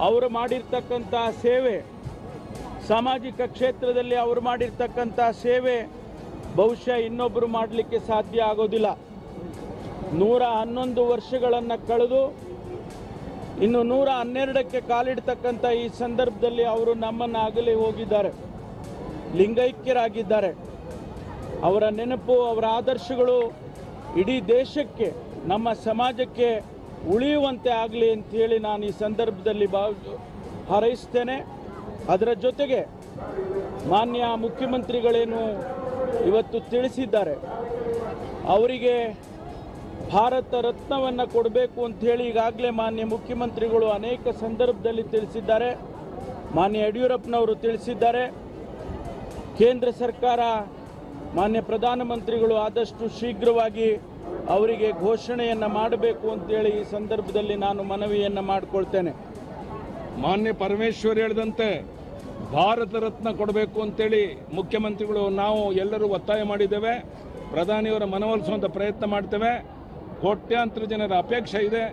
ಅವರು ಮಾಡಿರ್ತಕ್ಕಂಥ ಸೇವೆ, ಸಾಮಾಜಿಕ ಕ್ಷೇತ್ರದಲ್ಲಿ ಅವರು ಮಾಡಿರ್ತಕ್ಕಂಥ ಸೇವೆ ಬಹುಶಃ ಇನ್ನೊಬ್ಬರು ಮಾಡಲಿಕ್ಕೆ ಸಾಧ್ಯ ಆಗೋದಿಲ್ಲ. 111 ವರ್ಷಗಳನ್ನು ಕಳೆದು ಇನ್ನು 112ಕ್ಕೆ ಕಾಲಿಡ್ತಕ್ಕಂಥ ಈ ಸಂದರ್ಭದಲ್ಲಿ ಅವರು ನಮ್ಮನ್ನು ಅಗಲಿ ಹೋಗಿದ್ದಾರೆ, ಲಿಂಗೈಕ್ಯರಾಗಿದ್ದಾರೆ. ಅವರ ನೆನಪು, ಅವರ ಆದರ್ಶಗಳು ಇಡೀ ದೇಶಕ್ಕೆ, ನಮ್ಮ ಸಮಾಜಕ್ಕೆ ಉಳಿಯುವಂತೆ ಆಗಲಿ ಅಂತೇಳಿ ನಾನು ಈ ಸಂದರ್ಭದಲ್ಲಿ ಹಾರೈಸ್ತೇನೆ. ಅದರ ಜೊತೆಗೆ ಮಾನ್ಯ ಮುಖ್ಯಮಂತ್ರಿಗಳೇನು ಇವತ್ತು ತಿಳಿಸಿದ್ದಾರೆ, ಅವರಿಗೆ ಭಾರತ ರತ್ನವನ್ನು ಕೊಡಬೇಕು ಅಂಥೇಳಿ ಈಗಾಗಲೇ ಮಾನ್ಯ ಮುಖ್ಯಮಂತ್ರಿಗಳು ಅನೇಕ ಸಂದರ್ಭದಲ್ಲಿ ತಿಳಿಸಿದ್ದಾರೆ. ಮಾನ್ಯ ಯಡಿಯೂರಪ್ಪನವರು ತಿಳಿಸಿದ್ದಾರೆ. ಕೇಂದ್ರ ಸರ್ಕಾರ, ಮಾನ್ಯ ಪ್ರಧಾನಮಂತ್ರಿಗಳು ಆದಷ್ಟು ಶೀಘ್ರವಾಗಿ ಅವರಿಗೆ ಘೋಷಣೆಯನ್ನು ಮಾಡಬೇಕು ಅಂತೇಳಿ ಈ ಸಂದರ್ಭದಲ್ಲಿ ನಾನು ಮನವಿಯನ್ನು ಮಾಡಿಕೊಳ್ತೇನೆ. ಮಾನ್ಯ ಪರಮೇಶ್ವರ್ ಹೇಳಿದಂತೆ ಭಾರತ ರತ್ನ ಕೊಡಬೇಕು ಅಂತೇಳಿ ಮುಖ್ಯಮಂತ್ರಿಗಳು ನಾವು ಎಲ್ಲರೂ ಒತ್ತಾಯ ಮಾಡಿದ್ದೇವೆ. ಪ್ರಧಾನಿಯವರ ಮನವೊಲಿಸುವಂಥ ಪ್ರಯತ್ನ ಮಾಡ್ತೇವೆ. ಕೋಟ್ಯಾಂತರ ಜನರ ಅಪೇಕ್ಷೆ ಇದೆ.